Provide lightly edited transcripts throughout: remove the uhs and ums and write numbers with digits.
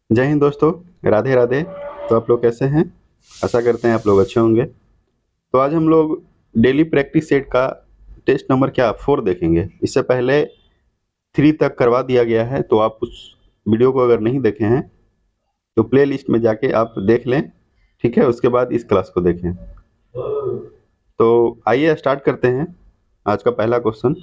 जय हिंद दोस्तों। राधे राधे। तो आप लोग कैसे हैं? आशा करते हैं आप लोग अच्छे होंगे। तो आज हम लोग डेली प्रैक्टिस सेट का टेस्ट नंबर क्या 4 देखेंगे। इससे पहले 3 तक करवा दिया गया है, तो आप उस वीडियो को अगर नहीं देखे हैं तो प्ले लिस्ट में जाके आप देख लें। ठीक है, उसके बाद इस क्लास को देखें। तो आइए स्टार्ट करते हैं। आज का पहला क्वेश्चन,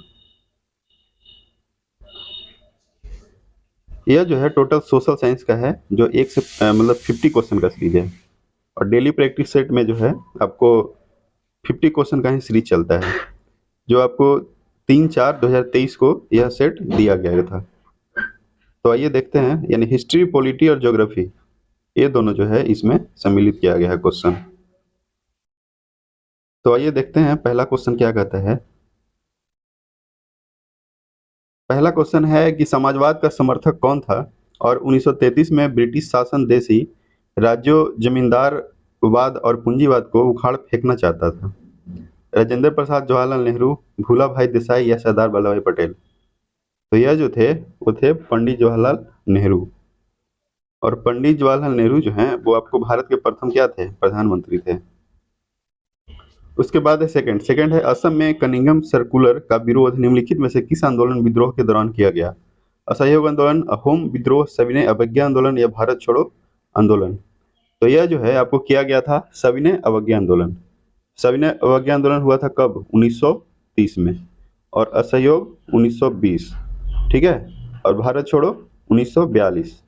यह जो है टोटल सोशल साइंस का है, जो एक से मतलब 50 क्वेश्चन का सीरीज है। और डेली प्रैक्टिस सेट में जो है आपको 50 क्वेश्चन का ही सीरीज चलता है, जो आपको 3/4/2023 को यह सेट दिया गया था। तो आइए देखते हैं, यानी हिस्ट्री, पॉलिटी और ज्योग्राफी, ये दोनों जो है इसमें सम्मिलित किया गया है क्वेश्चन। तो आइए देखते हैं पहला क्वेश्चन क्या कहता है। पहला क्वेश्चन है कि समाजवाद का समर्थक कौन था और 1933 में ब्रिटिश शासन देशी राज्यों, जमींदारवाद और पूंजीवाद को उखाड़ फेंकना चाहता था? राजेंद्र प्रसाद, जवाहरलाल नेहरू, भूला भाई देसाई या सरदार वल्लभ भाई पटेल? तो यह जो थे वो थे पंडित जवाहरलाल नेहरू। और पंडित जवाहरलाल नेहरू जो हैं वो आपको भारत के प्रथम क्या थे? प्रधानमंत्री थे। उसके बाद है सेकंड। सेकंड है, असम में कनिंघम सर्कुलर का विरोध निम्नलिखित में से किस आंदोलन विद्रोह के दौरान किया गया? असहयोग आंदोलन, अहोम विद्रोह, सविनय अवज्ञा आंदोलन या भारत छोड़ो आंदोलन? तो यह जो है आपको किया गया था सविनय अवज्ञा आंदोलन। सविनय अवज्ञा आंदोलन हुआ था कब? 1930 में। और असहयोग 1920। ठीक है। और भारत छोड़ो 1942।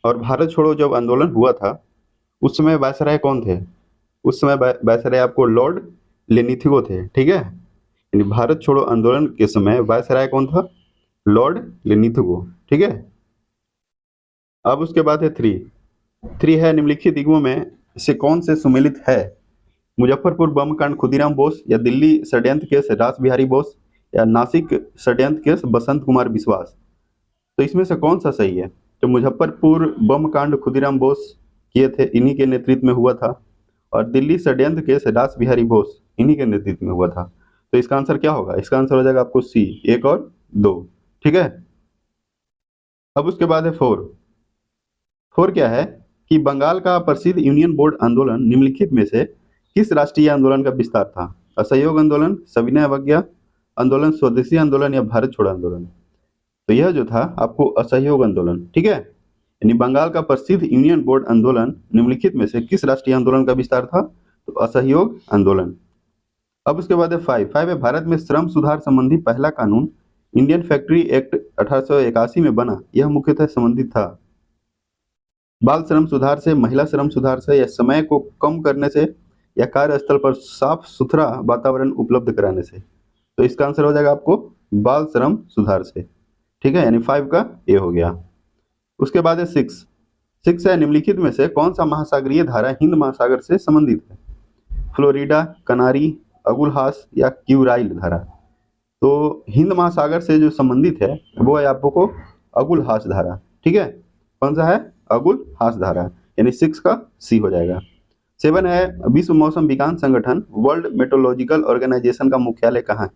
और भारत छोड़ो जब आंदोलन हुआ था उस समय वायसराय कौन थे? उस समय वायसराय आपको लॉर्ड लेनिथिगो थे। ठीक है, यानी भारत छोड़ो आंदोलन के समय वायसराय कौन था? लॉर्ड लेनिथिगो। ठीक है। अब उसके बाद है थ्री। थ्री है, निम्नलिखित युगों में से कौन से सुमेलित है? मुजफ्फरपुर बम कांड खुदीराम बोस, या दिल्ली षड्यंत्र केस रास बिहारी बोस, या नासिक षड्यंत्र केस बसंत कुमार विश्वास? तो इसमें से कौन सा सही है? तो मुजफ्फरपुर बम कांड खुदीराम बोस किए थे, इन्हीं के नेतृत्व में हुआ था। और दिल्ली षड्यंत्र केस रास बिहारी बोस, इन्हीं के नेतृत्व में हुआ था। तो इसका आंसर क्या होगा? इसका आंसर हो जाएगा आपको सी, 1 और 2। ठीक है। अब उसके बाद है फोर। फोर क्या है कि बंगाल का प्रसिद्ध यूनियन बोर्ड आंदोलन निम्नलिखित में से किस राष्ट्रीय आंदोलन का विस्तार था? असहयोग आंदोलन, सविनय अवज्ञा आंदोलन, स्वदेशी आंदोलन या भारत छोड़ो आंदोलन? तो यह जो था आपको असहयोग आंदोलन। ठीक है, यानी बंगाल का प्रसिद्ध यूनियन बोर्ड आंदोलन निम्नलिखित में से किस राष्ट्रीय आंदोलन का विस्तार था? तो असहयोग आंदोलन। अब उसके बाद है फाइव। फाइव है, भारत में श्रम सुधार संबंधी पहला कानून इंडियन फैक्ट्री एक्ट 1881 में बना, यह मुख्यतः संबंधित था बाल श्रम सुधार से, महिला श्रम सुधार से, या समय को कम करने से, या कार्यस्थल पर साफ सुथरा वातावरण उपलब्ध कराने से? तो इसका आंसर हो जाएगा आपको बाल श्रम सुधार से। ठीक है, यानी 5 का ए हो गया। उसके बाद है सिक्स। सिक्स है, निम्नलिखित में से कौन सा महासागरीय धारा हिंद महासागर से संबंधित है? फ्लोरिडा, कनारी, अगुलहास या क्यूराइल धारा? तो हिंद महासागर से जो संबंधित है वो है आपको अगुलहास धारा। ठीक है, कौन सा है? अगुलहास धारा, यानी 6 का सी हो जाएगा। 7 है, विश्व मौसम विज्ञान संगठन वर्ल्ड मेट्रोलॉजिकल ऑर्गेनाइजेशन का मुख्यालय कहाँ है?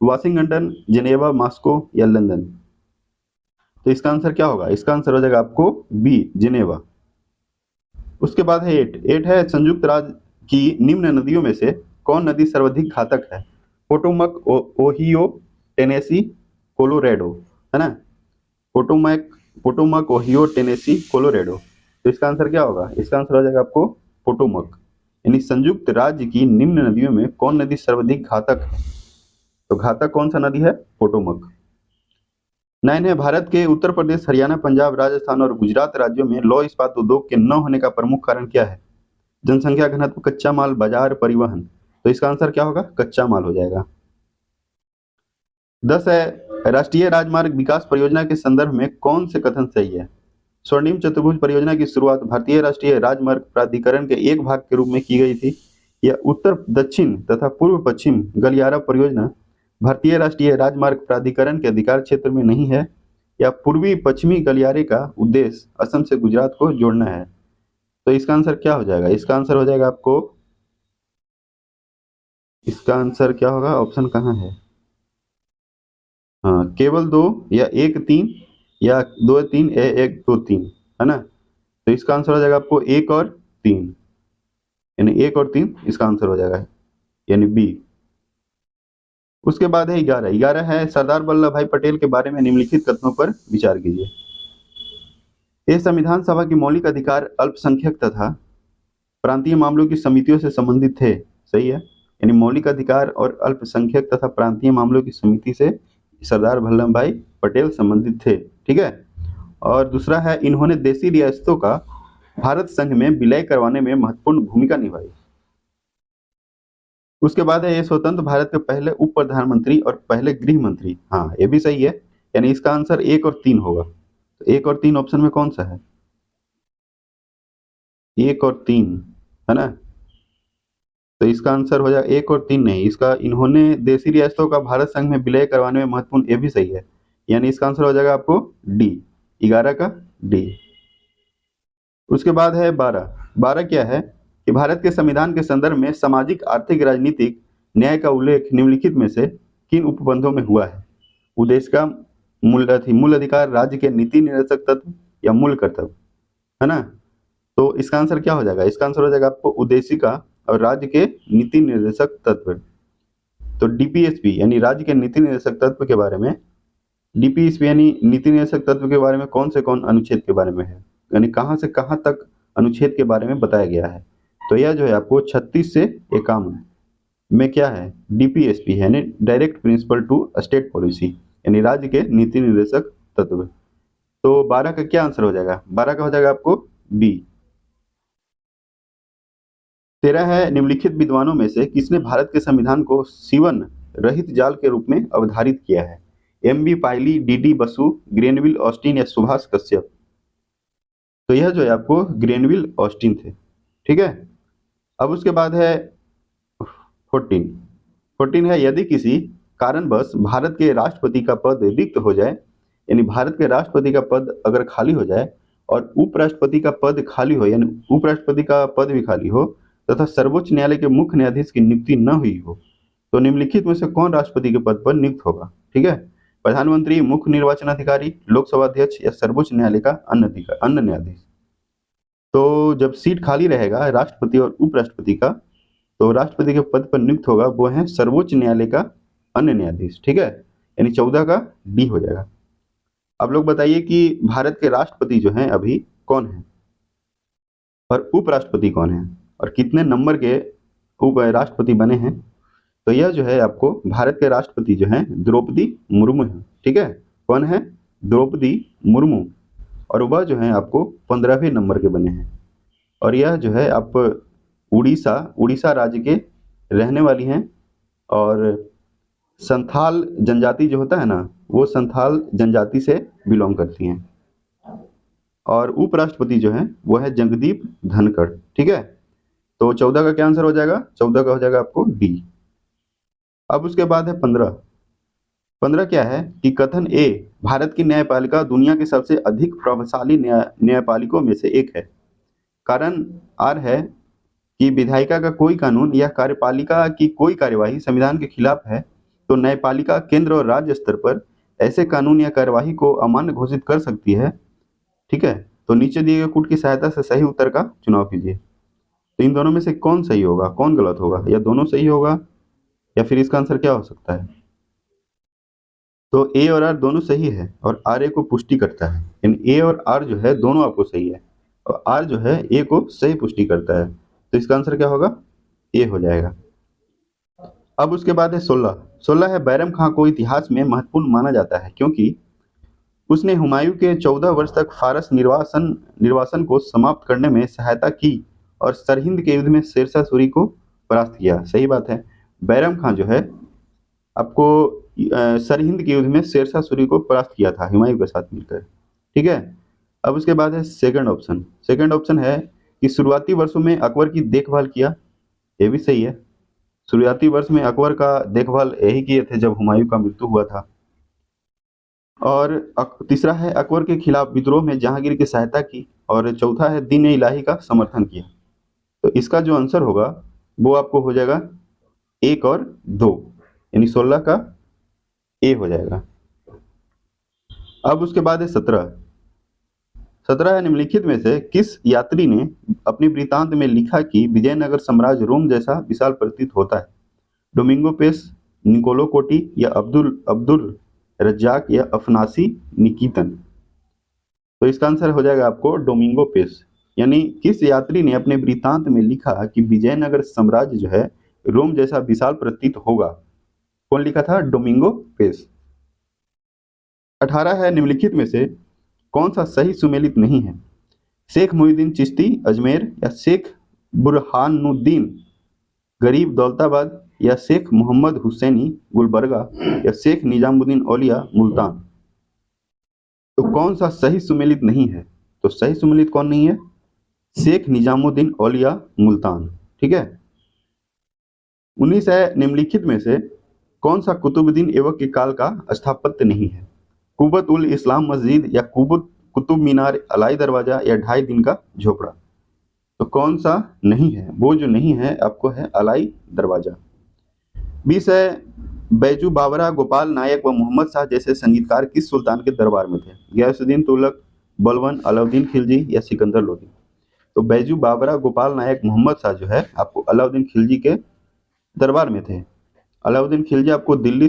वाशिंगटन, जेनेवा, मॉस्को या लंदन? तो इसका आंसर क्या होगा? इसका आंसर हो जाएगा आपको बी, जिनेवा। उसके बाद है एट। एट है, संयुक्त राज्य की निम्न नदियों में से कौन नदी सर्वाधिक घातक है? पोटोमक, ओहियो, टेनेसी, कोलोरेडो, है ना? पोटोमक, पोटोमक, ओहियो, टेनेसी, कोलोरेडो। तो इसका आंसर क्या होगा? इसका आंसर हो जाएगा आपको पोटोमक। यानी संयुक्त राज्य की निम्न नदियों में कौन नदी सर्वाधिक घातक है? तो घातक कौन सा नदी है? पोटोमक। 9 है, भारत के उत्तर प्रदेश, हरियाणा, पंजाब, राजस्थान और गुजरात राज्यों में लौह इस्पात उद्योग के न होने का प्रमुख कारण क्या है? जनसंख्या घनत्व, कच्चा माल, बाजार, परिवहन? तो इसका आंसर क्या होगा? कच्चा माल हो जाएगा। 10 है, राष्ट्रीय राजमार्ग विकास परियोजना के संदर्भ में कौन से कथन सही है? स्वर्णिम चतुर्भुज परियोजना की शुरुआत भारतीय राष्ट्रीय राजमार्ग प्राधिकरण के एक भाग के रूप में की गई थी, या उत्तर दक्षिण तथा पूर्व पश्चिम गलियारा परियोजना भारतीय राष्ट्रीय राजमार्ग प्राधिकरण के अधिकार क्षेत्र में नहीं है, या पूर्वी पश्चिमी गलियारे का उद्देश्य असम से गुजरात को जोड़ना है? तो इसका आंसर क्या हो जाएगा? इसका आंसर हो जाएगा आपको, इसका आंसर क्या होगा? ऑप्शन कहाँ है? हाँ, केवल 2 या 1 3 या 2 3 ए 1 2 3, है ना। तो इसका आंसर हो जाएगा आपको 1 और 3, यानी 1 और 3 इसका आंसर हो जाएगा, यानी बी। उसके बाद है 11। 11 है सरदार वल्लभ भाई पटेल के बारे में निम्नलिखित कथनों पर विचार कीजिए। ये संविधान सभा की मौलिक अधिकार अल्पसंख्यक तथा प्रांतीय मामलों की समितियों से संबंधित थे। सही है, यानी मौलिक अधिकार और अल्पसंख्यक तथा प्रांतीय मामलों की समिति से सरदार वल्लभ भाई पटेल संबंधित थे। ठीक है। और दूसरा है इन्होंने देशी रियासतों का भारत संघ में विलय करवाने में महत्वपूर्ण भूमिका निभाई। उसके बाद है ये स्वतंत्र भारत के पहले उप प्रधानमंत्री और पहले गृह मंत्री। हाँ, ये भी सही है, यानी इसका आंसर 1 और 3 होगा। तो 1 और 3 ऑप्शन में कौन सा है? 1 और 3, है ना। तो इसका आंसर हो जाएगा 1 और 3 नहीं, इसका इन्होंने देशी रियासतों का भारत संघ में विलय करवाने में महत्वपूर्ण, ये भी सही है, यानी इसका आंसर हो जाएगा आपको डी, 11 का डी। उसके बाद है 12। 12 क्या है कि भारत के संविधान के संदर्भ में सामाजिक आर्थिक राजनीतिक न्याय का उल्लेख निम्नलिखित में से किन उपबंधों में हुआ है? उद्देश्य का मूल अधिकार, राज्य के नीति निर्देशक तत्व या मूल कर्तव्य, है ना। तो इसका आंसर क्या हो जाएगा? इसका आंसर हो जाएगा आपको उद्देशिका और राज्य के नीति निर्देशक तत्व। तो डीपीएसपी यानी राज्य के नीति निर्देशक तत्व के बारे में, डीपीएसपी यानी नीति निर्देशक तत्व के बारे में कौन से कौन अनुच्छेद के बारे में है, यानी कहाँ से कहाँ तक अनुच्छेद के बारे में बताया गया है। तो यह जो है आपको 36 से 51 में क्या है, डीपीएसपी है, यानी direct principle to state policy, यानी राज्य के नीति निर्देशक तत्व। तो 12 का क्या आंसर हो जाएगा? 12 का हो जाएगा आपको बी। 13 है निम्नलिखित विद्वानों में से किसने भारत के संविधान को सीवन रहित जाल के रूप में अवधारित किया है? एम बी पायली, D D Basu, Granville Austin या सुभाष कश्यप। तो यह जो है आपको ग्रेनविल ऑस्टिन थे। ठीक है। अब उसके बाद है 14। 14 है यदि किसी कारणवश भारत के राष्ट्रपति का पद रिक्त हो जाए, यानी भारत के राष्ट्रपति का पद अगर खाली हो जाए और उपराष्ट्रपति का पद खाली हो, यानी उपराष्ट्रपति का पद भी खाली हो तथा सर्वोच्च न्यायालय के मुख्य न्यायाधीश की नियुक्ति न हुई हो, तो निम्नलिखित में से कौन राष्ट्रपति के पद पर नियुक्त होगा? ठीक है। प्रधानमंत्री, मुख्य निर्वाचन अधिकारी, लोकसभा अध्यक्ष या सर्वोच्च न्यायालय का अन्य न्यायाधीश। तो जब सीट खाली रहेगा राष्ट्रपति और उपराष्ट्रपति का, तो राष्ट्रपति के पद पर नियुक्त होगा वो है सर्वोच्च न्यायालय का अन्य न्यायाधीश। ठीक है, यानी 14 का डी हो जाएगा। अब लोग बताइए कि भारत के राष्ट्रपति जो हैं अभी कौन है और उपराष्ट्रपति कौन है और कितने नंबर के उप राष्ट्रपति बने हैं? तो यह जो है आपको भारत के राष्ट्रपति जो हैं द्रौपदी मुर्मू है। ठीक है, कौन है? द्रौपदी मुर्मू। और वह जो है आपको 15वें नंबर के बने हैं। और यह जो है आप उड़ीसा राज्य के रहने वाली हैं और संथाल जनजाति जो होता है ना, वो संथाल जनजाति से बिलोंग करती हैं। और उपराष्ट्रपति जो है वो है जगदीप धनखड़। ठीक है, तो 14 का क्या आंसर हो जाएगा? 14 का हो जाएगा आपको डी। अब उसके बाद है 15। 15 क्या है कि कथन ए भारत की न्यायपालिका दुनिया के सबसे अधिक प्रभावशाली न्यायपालिकों में से एक है। कारण आर है कि विधायिका का कोई कानून या कार्यपालिका की कोई कार्यवाही संविधान के खिलाफ है, तो न्यायपालिका केंद्र और राज्य स्तर पर ऐसे कानून या कार्यवाही को अमान्य घोषित कर सकती है। ठीक है, तो नीचे दिए गए कूट की सहायता से सही उत्तर का चुनाव कीजिए। तो इन दोनों में से कौन सही होगा, कौन गलत होगा, या दोनों सही होगा, या फिर इसका आंसर क्या हो सकता है? तो ए और आर दोनों सही है और आर ए को पुष्टि करता है, यानी ए और आर जो है दोनों आपको सही है और आर जो है ए को सही पुष्टि करता है। तो इसका आंसर क्या होगा? ए हो जाएगा। अब उसके बाद है 16। 16 है बैरम खां को इतिहास में महत्वपूर्ण माना जाता है क्योंकि उसने हुमायूं के 14 वर्ष तक फारस निर्वासन को समाप्त करने में सहायता की और सरहिंद के युद्ध में शेरशाह सूरी को परास्त किया। सही बात है, बैरम खां जो है आपको सरहिंद के युद्ध में शेरशाह सूरी को परास्त किया था हुमायूं के साथ मिलकर। ठीक है। अब उसके बाद है सेकंड ऑप्शन। सेकंड ऑप्शन है कि शुरुआती वर्षों में अकबर की देखभाल किया। ये भी सही है, शुरुआती वर्ष में अकबर का देखभाल यही किए थे जब हुमायूं का मृत्यु हुआ था। और तीसरा है अकबर के खिलाफ विद्रोह में जहांगीर की सहायता की। और चौथा है दीन इलाही का समर्थन किया। तो इसका जो आंसर होगा वो आपको हो जाएगा 1 और 2, यानी 16 का ए हो जाएगा। अब उसके बाद है 17 है, निम्नलिखित में से किस यात्री ने अपनी वृत्तांत में लिखा कि विजयनगर साम्राज्य रोम जैसा विशाल प्रतीत होता है? डोमिंगो पेस, निकोलो कोटी या अब्दुल अब्दुल रज्जाक या अफनासी निकीतन? तो इसका आंसर हो जाएगा आपको डोमिंगो पेस। यानी किस यात्री ने अपने वृत्तांत में लिखा कि विजयनगर साम्राज्य जो है रोम जैसा विशाल प्रतीत होगा? कौन लिखा था? Domingo Paes. 18 है, निम्नलिखित में से कौन सा सही सुमेलित नहीं है? शेख मुहिउद्दीन चिश्ती अजमेर या शेख बुरहानुद्दीन गरीब दौलताबाद या शेख मोहम्मद हुसैनी गुलबर्गा या शेख निजामुद्दीन औलिया मुल्तान? तो कौन सा सही सुमेलित नहीं है? तो सही सुमेलित कौन नहीं है? शेख निजामुद्दीन औलिया मुल्तान। ठीक है। 19 है, निम्नलिखित में से कौन सा कुतुबुद्दीन ऐबक के काल का स्थापत्य नहीं है? कुबत उल इस्लाम मस्जिद या कुतुब मीनार, अलाई दरवाजा या 2.5 दिन का झोपड़ा? तो कौन सा नहीं है? वो जो नहीं है आपको है अलाई दरवाजा। 20 है, बैजू बावरा, गोपाल नायक व मोहम्मद शाह जैसे संगीतकार किस सुल्तान के दरबार में थे? गयासुद्दीन तुगलक, बलबन, अलाउद्दीन खिलजी या सिकंदर लोदी? तो बैजू बावरा, गोपाल नायक, मोहम्मद शाह जो है आपको अलाउद्दीन खिलजी के दरबार में थे। अलाउद्दीन खिलजी आपको दिल्ली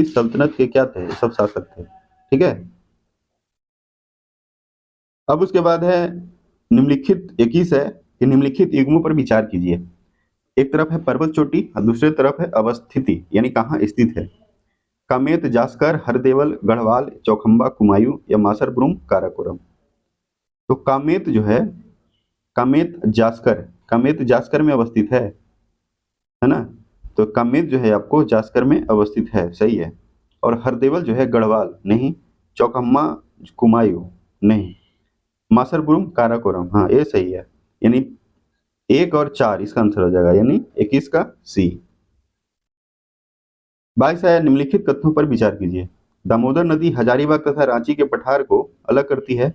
सल्तनत के क्या थे? सब शासक थे। ठीक है। अब उसके बाद है निम्नलिखित 21 है कि निम्नलिखित युग्मों पर विचार कीजिए। एक तरफ है पर्वत चोटी और दूसरे तरफ है अवस्थिति, यानी कहाँ स्थित है? कामेत, जास्कर, हरदेवल, गढ़वाल, चौखंबा, कुमायूं या मासरब्रूम, काराकोरम? तो कामेत जास्कर में अवस्थित है ना? तो कामेत जो है आपको जास्कर में अवस्थित है, सही है। और हरदेवल जो है गढ़वाल नहीं, चौखम्मा कुमायूं नहीं, मासरब्रूम काराकोरम, हाँ ये सही है। यानी 1 और 4 इसका आंसर हो जाएगा, यानी 21 का सी। 22 है, निम्नलिखित कथनों पर विचार कीजिए। दामोदर नदी हजारीबाग तथा रांची के पठार को अलग करती है।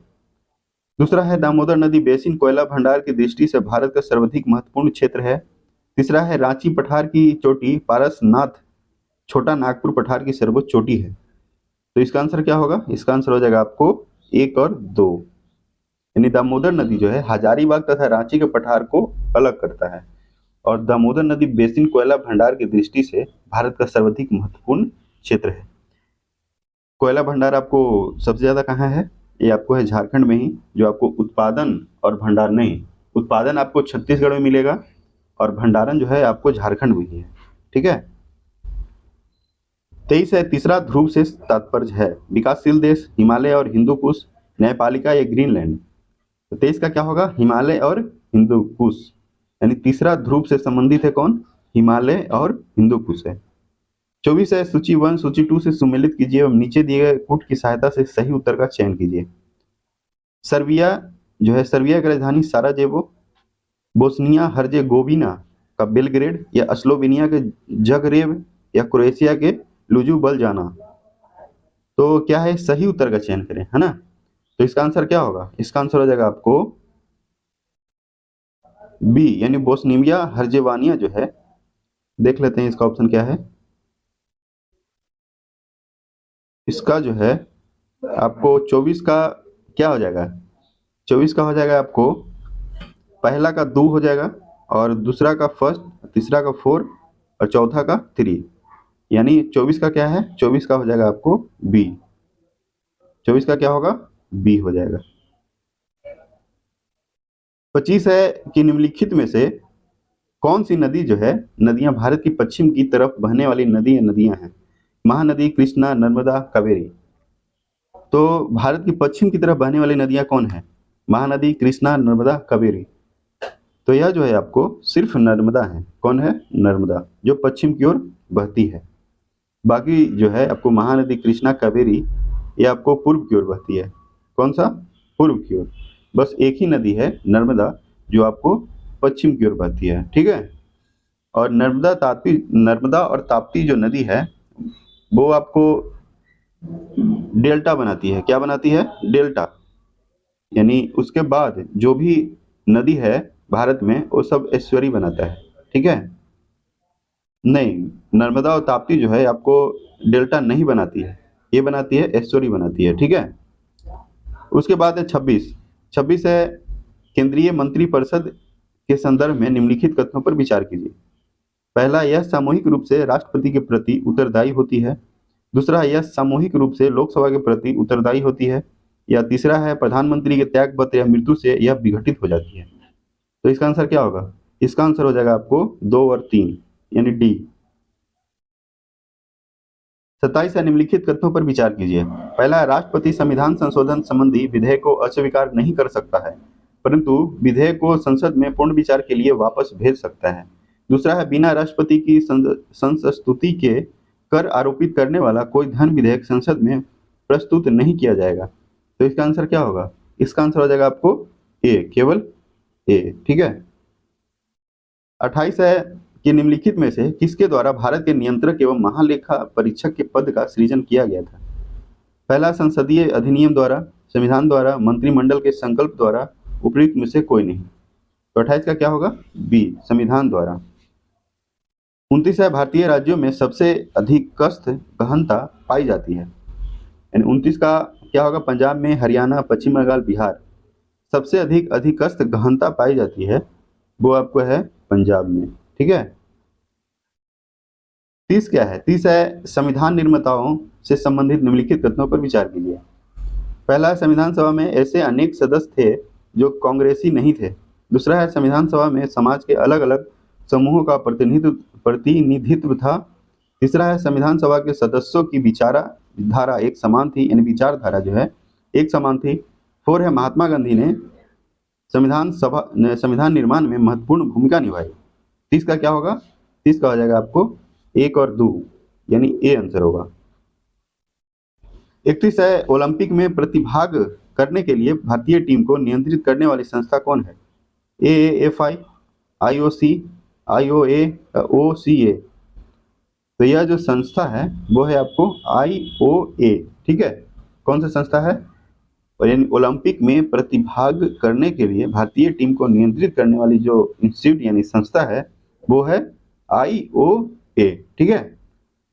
दूसरा है, दामोदर नदी बेसिन कोयला भंडार की दृष्टि से भारत का सर्वाधिक महत्वपूर्ण क्षेत्र है। तीसरा है, रांची पठार की चोटी पारसनाथ छोटा नागपुर पठार की सर्वोच्च चोटी है। तो इसका आंसर क्या होगा? इसका आंसर हो जाएगा आपको 1 और 2। यानी दामोदर नदी जो है हजारीबाग तथा रांची के पठार को अलग करता है और दामोदर नदी बेसिन कोयला भंडार की दृष्टि से भारत का सर्वाधिक महत्वपूर्ण क्षेत्र है। कोयला भंडार आपको सबसे ज्यादा कहाँ है? ये आपको है झारखंड में ही, जो आपको उत्पादन और भंडार नहीं, उत्पादन आपको छत्तीसगढ़ में मिलेगा और भंडारण जो है आपको झारखंड में ही है। ठीक है। 23 है, तीसरा ध्रुव से तात्पर्य है विकासशील देश, हिमालय और हिंदू कुश, न्यायपालिका या ग्रीनलैंड? तो 23 का क्या होगा? हिमालय और हिंदू कुश। यानी तीसरा ध्रुव से संबंधित है कौन? हिमालय और हिंदू कुश है। 24 है, सूची 1 सूची 2 से सुमेलित कीजिए एवं नीचे दिए गए कूट की सहायता से सही उत्तर का चयन कीजिए। सर्बिया जो है, सर्बिया की राजधानी साराजेवो, बोस्निया हर्जेगोविना का बेलग्रेड या स्लोवेनिया के जगरेब या क्रोएशिया के लुजुबलजाना? तो क्या है? सही उत्तर का चयन करें, है ना? तो इसका आंसर क्या होगा? इसका आंसर हो जाएगा आपको बी, यानी बोस्निया हर्जेवानिया जो है। देख लेते हैं इसका ऑप्शन क्या है। इसका जो है आपको 24 का क्या हो जाएगा? 24 का हो जाएगा आपको पहला का 2 हो जाएगा और दूसरा का फर्स्ट, तीसरा का 4 और चौथा का 3। यानी 24 का क्या है? 24 का हो जाएगा आपको बी। 24 का क्या होगा? बी हो जाएगा। 25 है कि निम्नलिखित में से कौन सी नदी जो है, नदियां भारत की पश्चिम की तरफ बहने वाली नदियां हैं? महानदी, कृष्णा, नर्मदा, कावेरी? तो भारत की पश्चिम की तरफ बहने वाली नदियां कौन है? महानदी, कृष्णा, नर्मदा, कावेरी? तो यह जो है आपको सिर्फ नर्मदा है। कौन है? नर्मदा, जो पश्चिम की ओर बहती है। बाकी जो है आपको महानदी, कृष्णा, कावेरी, ये आपको पूर्व की ओर बहती है। कौन सा? पूर्व की ओर। बस एक ही नदी है नर्मदा जो आपको पश्चिम की ओर बहती है। ठीक है। और नर्मदा और ताप्ती जो नदी है वो आपको डेल्टा बनाती है। क्या बनाती है? डेल्टा। यानी उसके बाद जो भी नदी है भारत में वो सब एस्चुअरी बनाता है। ठीक है। नहीं, नर्मदा और ताप्ती जो है आपको डेल्टा नहीं बनाती है। ये बनाती है एस्टोरी बनाती है, ठीक है। उसके बाद है 26। 26 है केंद्रीय मंत्रिपरिषद के संदर्भ में निम्नलिखित कथनों पर विचार कीजिए। पहला, यह सामूहिक रूप से राष्ट्रपति के प्रति उत्तरदायी होती है। दूसरा, यह सामूहिक रूप से लोकसभा के प्रति उत्तरदायी होती है। या तीसरा है प्रधानमंत्री के त्यागपत्र या मृत्यु से यह विघटित हो जाती है। तो इसका आंसर क्या होगा? इसका आंसर हो जाएगा आपको 2 और 3 यानी डी। 27 है निम्नलिखित कथनों पर विचार कीजिए। पहला, राष्ट्रपति संविधान संशोधन संबंधी विधेयक को अस्वीकार नहीं कर सकता है, परंतु विधेयक को संसद में पूर्ण विचार के लिए वापस भेज सकता है। दूसरा है, बिना राष्ट्रपति की संस्तुति के कर आरोपित करने वाला कोई धन विधेयक संसद में प्रस्तुत नहीं किया जाएगा। तो इसका आंसर क्या होगा? इसका आंसर हो जाएगा आपको ए, केवल ए, ठीक है। 28 है कि निम्नलिखित में से किसके द्वारा भारत के नियंत्रक एवं महालेखा परीक्षक के पद का सृजन किया गया था? पहला, संसदीय अधिनियम द्वारा, संविधान द्वारा, मंत्रिमंडल के संकल्प द्वारा, उपयुक्त में से कोई नहीं। तो 28 का क्या होगा? बी, संविधान द्वारा। 29 है भारतीय राज्यों में सबसे अधिक कष्ट गहनता पाई जाती है। यानी 29 का क्या होगा? पंजाब में, हरियाणा, पश्चिम बंगाल, बिहार। सबसे अधिक अधिकस्त गहनता पाई जाती है वो आपको है पंजाब में, ठीक है। 30 क्या है? 30 है संविधान निर्माताओं से संबंधित निम्नलिखित कथनों पर विचार कीजिए। पहला, संविधान सभा में ऐसे अनेक सदस्य थे जो कांग्रेसी नहीं थे। दूसरा है, संविधान सभा में समाज के अलग अलग समूहों का प्रतिनिधित्व था। तीसरा है, संविधान सभा के सदस्यों की विचारधारा एक समान थी, यानी विचारधारा जो है एक समान थी। 4 है, महात्मा गांधी ने संविधान निर्माण में महत्वपूर्ण भूमिका निभाई। 30 का क्या होगा? 30 का हो जाएगा आपको 1 और 2 यानी ए आंसर होगा। 31 है, ओलंपिक में प्रतिभाग करने के लिए भारतीय टीम को नियंत्रित करने वाली संस्था कौन है? AAFI, IOC, IOA, OCA। तो यह जो संस्था है वो है आपको IOA, ठीक है। कौन सा संस्था है? और यानी ओलंपिक में प्रतिभाग करने के लिए भारतीय टीम को नियंत्रित करने वाली जो इंस्टीट्यूट यानी संस्था है वो है IOA, ठीक है।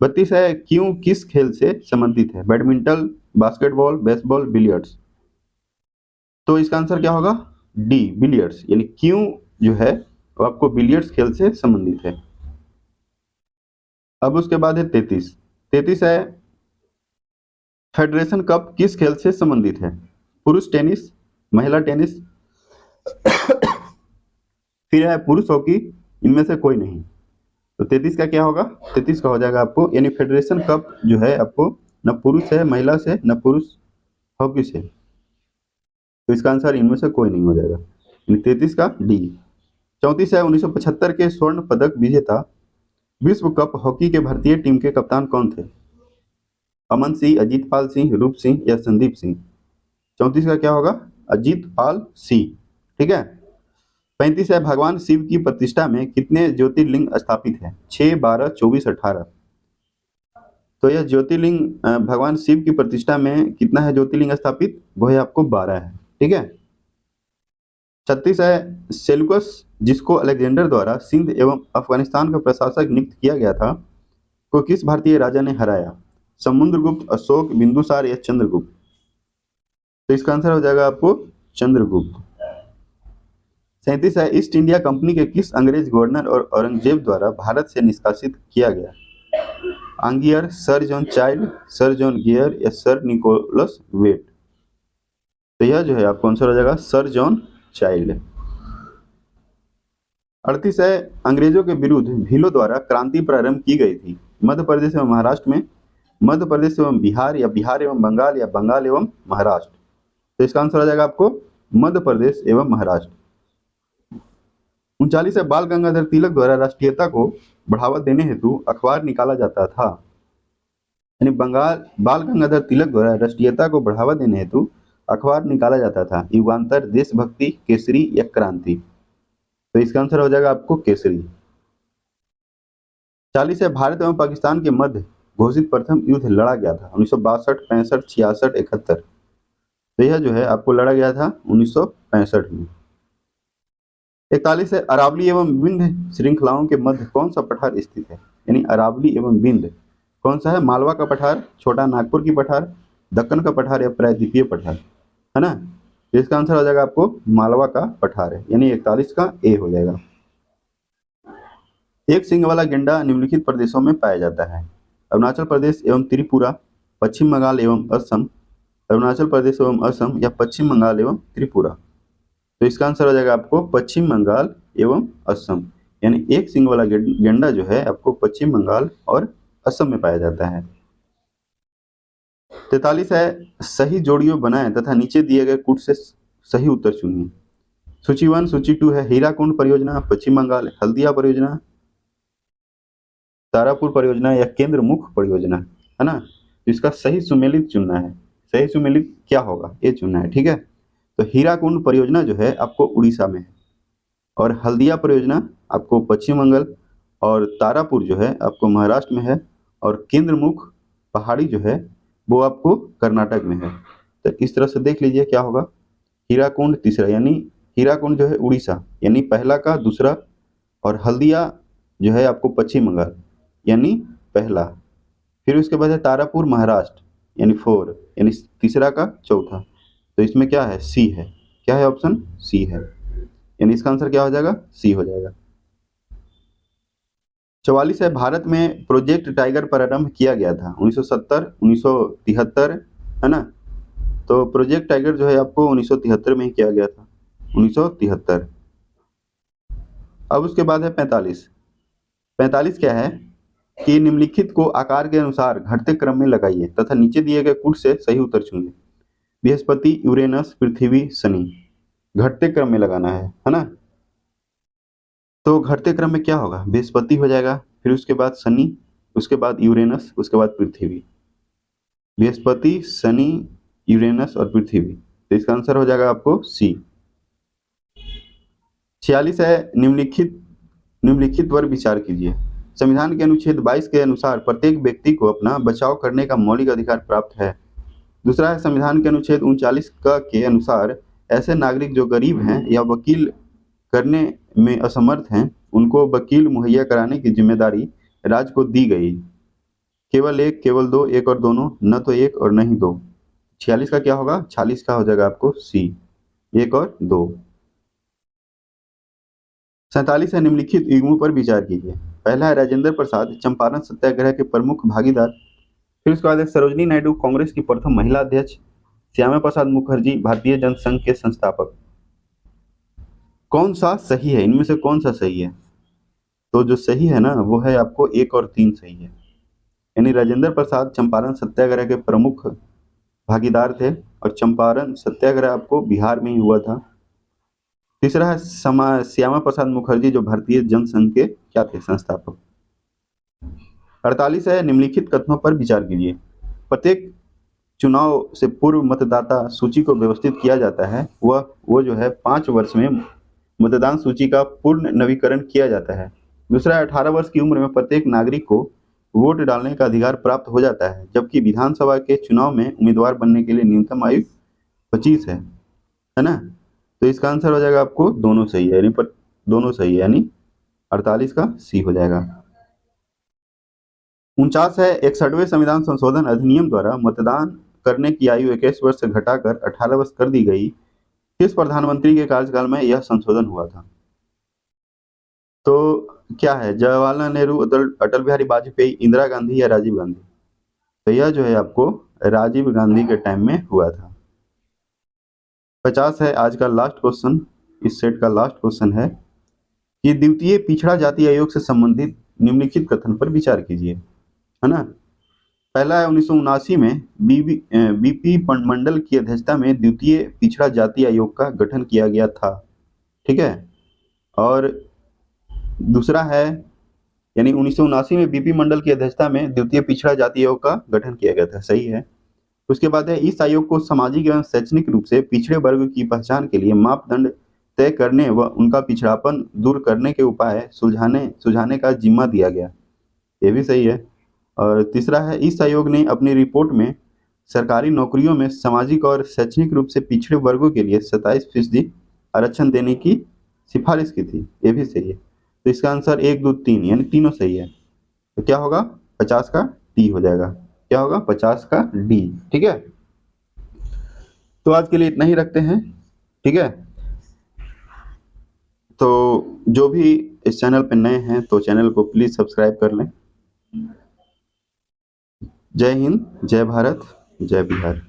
32 है, क्यों किस खेल से संबंधित है? Badminton, basketball, baseball, billiards. तो इसका आंसर क्या होगा? D, billiards. यानी क्यों जो है वो आपको बिलियर्ड्स खेल से संबंधित है। अब उसके बाद है 33। 33 है, फेडरेशन कप किस खेल से संबंधित है? पुरुष टेनिस, महिला टेनिस, फिर है पुरुष हॉकी, इनमें से कोई नहीं। तो 33 का क्या होगा? 33 का हो जाएगा आपको, यानी फेडरेशन कप जो है आपको न पुरुष है महिला से न पुरुष हॉकी से। तो इसका आंसर इनमें से कोई नहीं हो जाएगा, यानी 33 का डी। 34 है, 1975 के स्वर्ण पदक विजेता विश्व कप हॉकी के भारतीय टीम के कप्तान कौन थे? अमन सिंह, अजीत पाल सिंह, रूप सिंह या संदीप सिंह। 34 का क्या होगा? अजीत पाल सिंह, ठीक है। 35 है, भगवान शिव की प्रतिष्ठा में कितने ज्योतिर्लिंग स्थापित है? 6, 12, 24, 18। तो यह ज्योतिर्लिंग भगवान शिव की प्रतिष्ठा में कितना है ज्योतिर्लिंग स्थापित? वो है आपको 12 है, ठीक है। 36 है, सेल्यूकस जिसको अलेक्जेंडर द्वारा सिंध एवं अफगानिस्तान का प्रशासक नियुक्त किया गया था को किस भारतीय राजा ने हराया? समुद्रगुप्त, अशोक, बिंदुसार या चंद्रगुप्त। तो इसका आंसर हो जाएगा आपको चंद्रगुप्त। 37 है, ईस्ट इंडिया कंपनी के किस अंग्रेज गवर्नर और औरंगजेब द्वारा भारत से निष्कासित किया गया? Aungier, sir John Child, sir John Gayer या सर निकोलस वेट। तो यह जो है आपको आंसर हो जाएगा सर जॉन चाइल्ड। 38 है, अंग्रेजों के विरुद्ध भीलों द्वारा क्रांति प्रारंभ की गई थी मध्य प्रदेश एवं महाराष्ट्र में, मध्य प्रदेश एवं बिहार या बिहार एवं बंगाल या बंगाल एवं महाराष्ट्र। तो इसका आंसर हो जाएगा आपको मध्य प्रदेश एवं महाराष्ट्र। 39 है, बाल गंगाधर तिलक द्वारा राष्ट्रीयता को बढ़ावा देने हेतु अखबार निकाला जाता था। यानी बाल गंगाधर तिलक द्वारा राष्ट्रीयता को बढ़ावा देने हेतु अखबार निकाला जाता था। युगांतर, देशभक्ति, केसरी या क्रांति। तो इसका आंसर हो जाएगा आपको केसरी। 40 है, भारत एवं पाकिस्तान के मध्य घोषित प्रथम युद्ध लड़ा गया था 1962, 65, 66, 71। तो यह जो है आपको लड़ा गया था 1965 में। 41 है, अरावली एवं विंध्य श्रृंखलाओं के मध्य कौन सा पठार स्थित है? यानी अरावली एवं विंध्य कौन सा है? मालवा का पठार, छोटा नागपुर की पठार, दक्कन का पठार या प्रायद्वीपीय पठार, है ना? तो इसका आंसर हो जाएगा आपको मालवा का पठार है, यानी 41 का ए हो जाएगा। एक सींग वाला गेंडा निम्नलिखित प्रदेशों में पाया जाता है? अरुणाचल प्रदेश एवं त्रिपुरा, पश्चिम बंगाल एवं असम, अरुणाचल प्रदेश एवं असम या पश्चिम बंगाल एवं त्रिपुरा। तो इसका आंसर हो जाएगा आपको पश्चिम बंगाल एवं असम, यानी एक सींग वाला गेंडा जो है आपको पश्चिम बंगाल और असम में पाया जाता है। 43 है, सही जोड़ियों बनाएं तथा नीचे दिए गए कूट से सही उत्तर चुनिए। सूची 1, सूची 2 है हीराकुंड परियोजना, पश्चिम बंगाल, हल्दिया परियोजना, तारापुर परियोजना या केंद्रमुख परियोजना, है ना? तो इसका सही सुमेलित चुनना है। सही सुमेलित क्या होगा ये चुनना है, ठीक है? तो हीराकुंड परियोजना जो है आपको उड़ीसा में है, और हल्दिया परियोजना आपको पश्चिम बंगाल, और तारापुर जो है आपको महाराष्ट्र में है, और केंद्रमुख पहाड़ी जो है वो आपको कर्नाटक में है। तो इस तरह से देख लीजिए क्या होगा। हीराकुंड तीसरा, यानी हीराकुंड जो है उड़ीसा, यानी पहला का दूसरा, और हल्दिया जो है आपको पश्चिम बंगाल, यानी पहला। फिर उसके बाद है तारापुर महाराष्ट्र, यानी 4, यानी तीसरा का चौथा। तो इसमें क्या है? सी है। क्या है? ऑप्शन सी है, यानी इसका आंसर क्या हो जाएगा? सी हो जाएगा। 44 है, भारत में प्रोजेक्ट टाइगर प्रारंभ किया गया था 1970, 1973, है ना? तो प्रोजेक्ट टाइगर जो है आपको 1973 में ही किया गया था, 1973। अब उसके बाद है 45। 45 क्या है कि निम्नलिखित को आकार के अनुसार घटते क्रम में लगाइए तथा नीचे दिए गए कूट से सही उत्तर चुनिए। बृहस्पति, यूरेनस, पृथ्वी, शनि, घटते क्रम में लगाना है ना? तो घटते क्रम में क्या होगा? बृहस्पति हो जाएगा, फिर उसके बाद शनि, उसके बाद यूरेनस, उसके बाद पृथ्वी। बृहस्पति, शनि, यूरेनस और पृथ्वी। तो इसका आंसर हो जाएगा आपको सी। 46 है, निम्नलिखित पर विचार कीजिए। संविधान के अनुच्छेद 22 के अनुसार प्रत्येक व्यक्ति को अपना बचाव करने का मौलिक अधिकार प्राप्त है। दूसरा है, संविधान के अनुच्छेद 39 के अनुसार ऐसे नागरिक जो गरीब हैं या वकील करने में असमर्थ हैं, उनको वकील मुहैया कराने की जिम्मेदारी राज्य को दी गई। केवल एक, केवल दो, एक और दोनों, न तो एक और न ही दो। 46 का क्या होगा? 46 का हो जाएगा आपको सी, एक और दो। 47 है, निम्नलिखित युग्मों पर विचार कीजिए। पहला है राजेंद्र प्रसाद, चंपारण सत्याग्रह के प्रमुख भागीदार। फिर उसके बाद है सरोजिनी नायडू, कांग्रेस की प्रथम महिला अध्यक्ष। श्यामा प्रसाद मुखर्जी, भारतीय जनसंघ के संस्थापक। कौन सा सही है? इनमें से कौन सा सही है? तो जो सही है ना वो है आपको 1 और 3 सही है, यानी राजेंद्र प्रसाद चंपारण सत्याग्रह के प्रमुख भागीदार थे, और चंपारण सत्याग्रह आपको बिहार में ही हुआ था। तीसरा है श्यामा प्रसाद मुखर्जी, जो भारतीय जनसंघ के क्या थे? संस्थापक। 48 है, निम्नलिखित कथनों पर विचार कीजिए। प्रत्येक चुनाव से पूर्व मतदाता सूची को व्यवस्थित किया जाता है, वो जो है 5 वर्ष में मतदान सूची का पूर्ण नवीकरण किया जाता है। दूसरा है, 18 वर्ष की उम्र में प्रत्येक नागरिक को वोट डालने का अधिकार प्राप्त हो जाता है, जबकि विधानसभा के चुनाव में उम्मीदवार बनने के लिए न्यूनतम आयु 25 है ना? तो इसका आंसर हो जाएगा आपको दोनों सही है, यानी पर दोनों सही है, यानी 48 का सी हो जाएगा। 49 है, 61वें संविधान संशोधन अधिनियम द्वारा मतदान करने की आयु 21 वर्ष से घटाकर 18 वर्ष कर दी गई। किस प्रधानमंत्री के कार्यकाल में यह संशोधन हुआ था? तो क्या है? जवाहरलाल नेहरू, अटल बिहारी वाजपेयी, इंदिरा गांधी या राजीव गांधी? तो यह जो है आपको राजीव गांधी के टाइम में हुआ था। 50 है, आज का लास्ट क्वेश्चन, इस सेट का लास्ट क्वेश्चन है कि द्वितीय पिछड़ा जाति आयोग से संबंधित निम्नलिखित कथन पर विचार कीजिए, है ना? पहला है, 1979 में बीपी मंडल की अध्यक्षता में द्वितीय पिछड़ा जाति आयोग का गठन किया गया था, ठीक है? और दूसरा है, यानी 1979 में बीपी मंडल की अध्यक्षता में द्वितीय पिछड़ा जाति आयोग का गठन किया गया था, सही है। उसके बाद है, इस आयोग को सामाजिक एवं शैक्षणिक रूप से पिछड़े वर्ग की पहचान के लिए मापदंड तय करने व उनका पिछड़ापन दूर करने के उपाय सुझाने का जिम्मा दिया गया, ये भी सही है। और तीसरा है, इस आयोग ने अपनी रिपोर्ट में सरकारी नौकरियों में सामाजिक और शैक्षणिक रूप से पिछड़े वर्गों के लिए 27% आरक्षण देने की सिफारिश की थी, ये भी सही है। तो इसका आंसर 1, 2, 3, यानी तीनों सही है। तो क्या होगा? 50 का डी हो जाएगा। क्या होगा? 50 का डी। ठीक है, तो आज के लिए इतना ही रखते हैं। ठीक है, तो जो भी इस चैनल पे नए हैं तो चैनल को प्लीज सब्सक्राइब कर लें। जय हिंद, जय भारत, जय बिहार।